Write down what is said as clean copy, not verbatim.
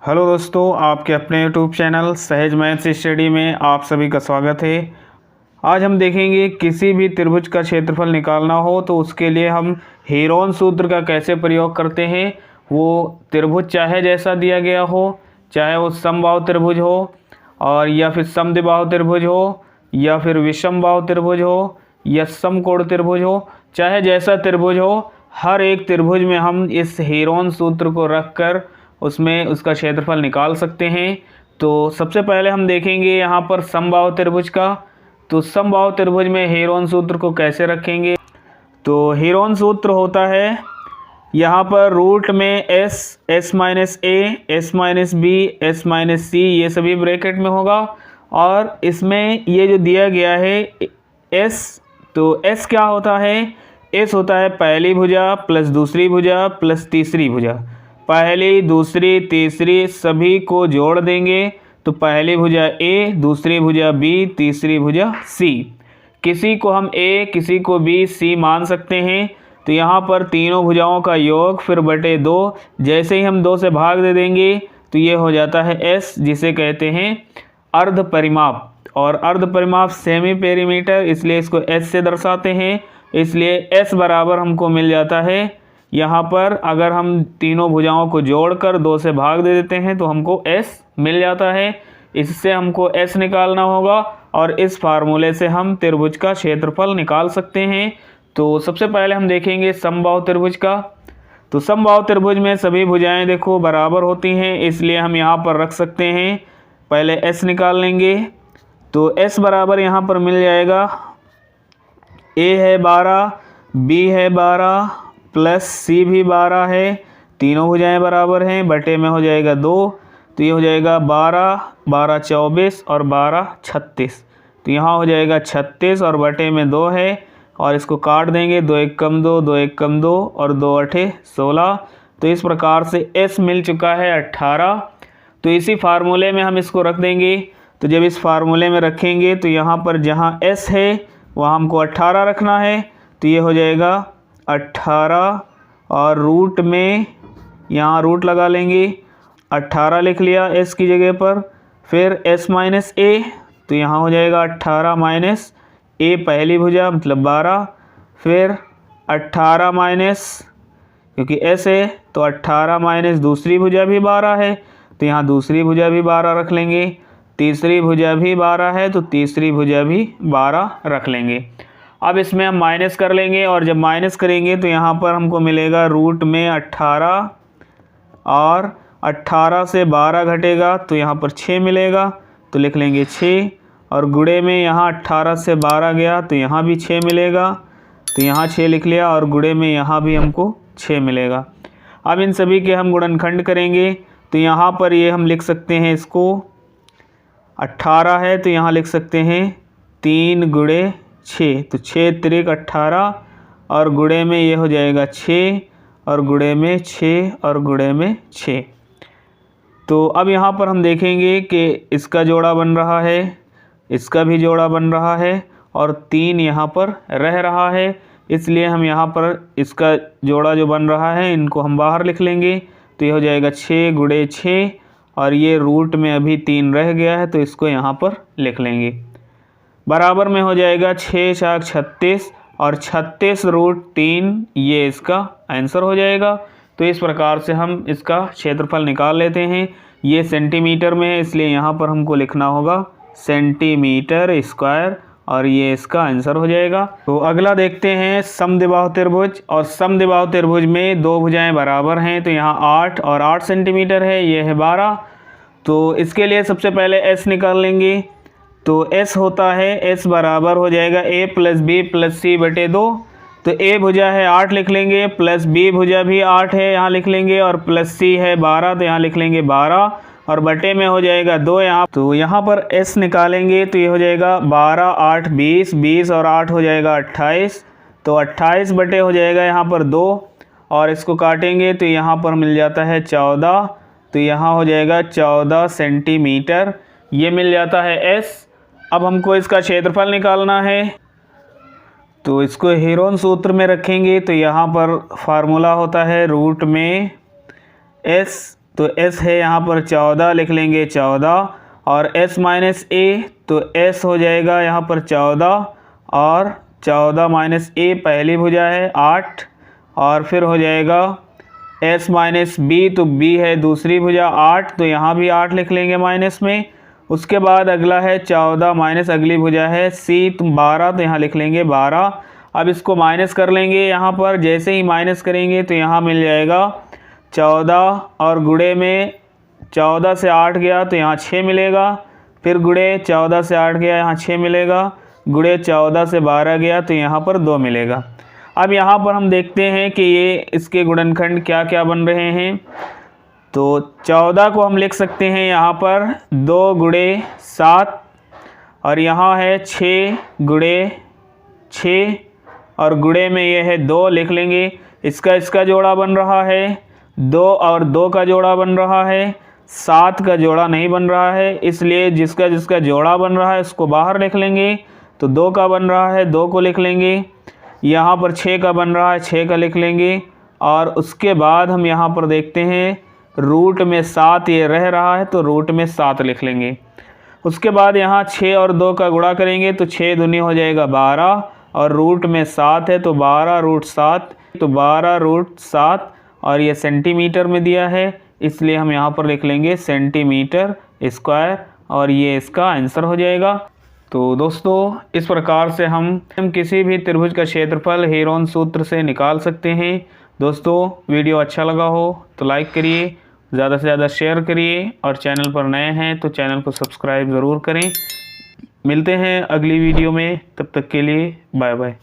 Hello दोस्तों, आपके अपने यूट्यूब चैनल सहज मैथ्स स्टडी में आप सभी का स्वागत है। आज हम देखेंगे किसी भी त्रिभुज का क्षेत्रफल निकालना हो तो उसके लिए हम हेरोन सूत्र का कैसे प्रयोग करते हैं। वो त्रिभुज चाहे जैसा दिया गया हो, चाहे वो समबाहु त्रिभुज हो और या फिर समद्विबाहु त्रिभुज हो या फिर विषमबाहु त्रिभुज हो या समकोण त्रिभुज हो, चाहे जैसा त्रिभुज हो, हर एक त्रिभुज में हम इस हेरोन सूत्र को रखकर उसमें उसका क्षेत्रफल निकाल सकते हैं। तो सबसे पहले हम देखेंगे यहाँ पर समबाहु त्रिभुज का। तो समबाहु त्रिभुज में हेरोन सूत्र को कैसे रखेंगे। तो हेरोन सूत्र होता है यहाँ पर रूट में S minus a, S minus b, S minus c, ये सभी ब्रैकेट में होगा। और इसमें ये जो दिया गया है एस, तो एस क्या होता है, एस होता है पहली भुजा प्लस दूसरी भुजा प्लस तीसरी भुजा। पहली, दूसरी, तीसरी सभी को जोड़ देंगे तो पहली भुजा ए, दूसरी भुजा बी, तीसरी भुजा सी। किसी को हम ए, किसी को बी, सी मान सकते हैं। तो यहाँ पर तीनों भुजाओं का योग फिर बटे 2, जैसे ही हम 2 से भाग दे देंगे तो ये हो जाता है एस, जिसे कहते हैं अर्ध परिमाप। और अर्ध परिमाप सेमी पेरीमीटर, इसलिए इसको एस से दर्शाते हैं। इसलिए एस बराबर हमको मिल जाता है, यहाँ पर अगर हम तीनों भुजाओं को जोड़कर 2 से भाग दे देते हैं तो हमको s मिल जाता है। इससे हमको s निकालना होगा और इस फार्मूले से हम त्रिभुज का क्षेत्रफल निकाल सकते हैं। तो सबसे पहले हम देखेंगे समबाहु त्रिभुज का। तो समबाहु त्रिभुज में सभी भुजाएं देखो बराबर होती हैं, इसलिए हम यहाँ पर रख सकते हैं। पहले s निकाल लेंगे तो s बराबर यहाँ पर मिल जाएगा, a है 12, b है 12 प्लस सी भी 12 है, तीनों भुजाएं बराबर हैं, बटे में हो जाएगा 2, तो ये हो जाएगा 12, 12 24 और 12 36। तो यहाँ हो जाएगा 36 और बटे में 2 है और इसको काट देंगे, 2 1 कम 2, 2 1 कम 2 और 2 8 16। तो इस प्रकार से s मिल चुका है 18। तो इसी फार्मूले में हम इसको रख देंगे। तो जब इस फार्मूले में रखेंगे तो यहाँ पर जहाँ s है वहाँ हमको 18 रखना है। तो ये हो जाएगा 18 और रूट में यहाँ रूट लगा लेंगे, 18 लिख लिया s की जगह पर। फिर s माइनस ए, तो यहाँ हो जाएगा 18 माइनस ए पहली भुजा मतलब 12, फिर 18 माइनस, क्योंकि s है तो 18 माइनस दूसरी भुजा भी 12 है, तो यहाँ दूसरी भुजा भी 12 रख लेंगे। तीसरी भुजा भी 12 है तो तीसरी भुजा भी 12 रख लेंगे। अब इसमें हम माइनस कर लेंगे और जब माइनस करेंगे तो यहाँ पर हमको मिलेगा रूट में 18 और 18 से 12 घटेगा तो यहाँ पर 6 मिलेगा, तो लिख लेंगे 6। और गुणे में यहाँ 18 से 12 गया तो यहाँ भी 6 मिलेगा, तो यहाँ 6 लिख लिया और गुणे में यहाँ भी हमको 6 मिलेगा। अब इन सभी के हम गुणनखंड करेंगे तो यहाँ पर ये हम लिख सकते हैं, इसको 18 है तो यहाँ लिख सकते हैं 3 गुणे 6, तो 6 त्रिक 18 और गुणे में ये हो जाएगा 6 और गुणे में 6 और गुणे में 6। तो अब यहाँ पर हम देखेंगे कि इसका जोड़ा बन रहा है, इसका भी जोड़ा बन रहा है और 3 यहाँ पर रह रहा है, इसलिए हम यहाँ पर इसका जोड़ा जो बन रहा है इनको हम बाहर लिख लेंगे। तो ये हो जाएगा 6 गुणे 6 और ये रूट में अभी 3 रह गया है तो इसको यहाँ पर लिख लेंगे। बराबर में हो जाएगा 6 4 36 और 36 रूट 3, ये इसका आंसर हो जाएगा। तो इस प्रकार से हम इसका क्षेत्रफल निकाल लेते हैं। ये सेंटीमीटर में है इसलिए यहाँ पर हमको लिखना होगा सेंटीमीटर स्क्वायर और ये इसका आंसर हो जाएगा। तो अगला देखते हैं समद्विबाहु त्रिभुज। और समद्विबाहु त्रिभुज में 2 भुजाएं बराबर हैं, तो यहाँ 8 और 8 सेंटीमीटर है, ये है 12। तो इसके लिए सबसे पहले s निकाल लेंगे। तो s होता है, s बराबर हो जाएगा a प्लस बी प्लस सी बटे 2। तो a भुजा है 8 लिख लेंगे, प्लस b भुजा भी 8 है यहाँ लिख लेंगे और प्लस c है 12 तो यहाँ लिख लेंगे 12 और बटे में हो जाएगा 2 यहाँ। तो यहाँ पर s निकालेंगे तो ये हो जाएगा 12 8 20, 20 और 8 हो जाएगा 28। तो 28 बटे हो जाएगा यहाँ पर 2 और इसको काटेंगे तो यहाँ पर मिल जाता है 14। तो यहाँ हो जाएगा 14 सेंटीमीटर, ये मिल जाता है s। अब हमको इसका क्षेत्रफल निकालना है तो इसको हेरोन सूत्र में रखेंगे। तो यहाँ पर फार्मूला होता है रूट में s तो s है यहाँ पर 14 लिख लेंगे 14, और s माइनस a तो s हो जाएगा यहाँ पर 14, और 14 माइनस a पहली भुजा है 8, और फिर हो जाएगा s माइनस b तो b है दूसरी भुजा 8, तो यहाँ भी 8 लिख लेंगे माइनस में। उसके बाद अगला है 14 माइनस अगली भुजा है c तो 12, तो यहाँ लिख लेंगे 12। अब इसको माइनस कर लेंगे, यहाँ पर जैसे ही माइनस करेंगे तो यहाँ मिल जाएगा 14, और गुणे में 14 से 8 गया तो यहाँ 6 मिलेगा, फिर गुणे 14 से 8 गया यहाँ 6 मिलेगा, गुणे 14 से 12 गया तो यहाँ पर 2 मिलेगा। अब यहाँ पर हम देखते हैं कि ये इसके गुणनखंड क्या क्या बन रहे हैं। तो 14 को हम लिख सकते हैं यहाँ पर 2 गुणे 7, और यहाँ है 6 गुणे 6, और गुणे में ये है 2 लिख लेंगे। इसका जोड़ा बन रहा है 2 और 2 का जोड़ा बन रहा है, 7 का जोड़ा नहीं बन रहा है, इसलिए जिसका जोड़ा बन रहा है उसको बाहर लिख लेंगे। तो 2 का बन रहा है 2 को लिख लेंगे, यहाँ पर 6 का बन रहा है 6 का लिख लेंगे, और उसके बाद हम यहाँ पर देखते हैं रूट में 7 ये रह रहा है तो रूट में 7 लिख लेंगे। उसके बाद यहाँ 6 और 2 का गुणा करेंगे तो 6 दूनी हो जाएगा 12, और रूट में 7 है तो 12 रूट 7, तो 12 रूट 7, और ये सेंटीमीटर में दिया है इसलिए हम यहाँ पर लिख लेंगे सेंटीमीटर स्क्वायर, और ये इसका आंसर हो जाएगा। तो दोस्तों इस प्रकार से हम किसी भी त्रिभुज का क्षेत्रफल हेरोन सूत्र से निकाल सकते हैं। दोस्तों वीडियो अच्छा लगा हो तो लाइक करिए, ज़्यादा से ज़्यादा शेयर करिए, और चैनल पर नए हैं तो चैनल को सब्सक्राइब ज़रूर करें। मिलते हैं अगली वीडियो में, तब तक के लिए बाय बाय।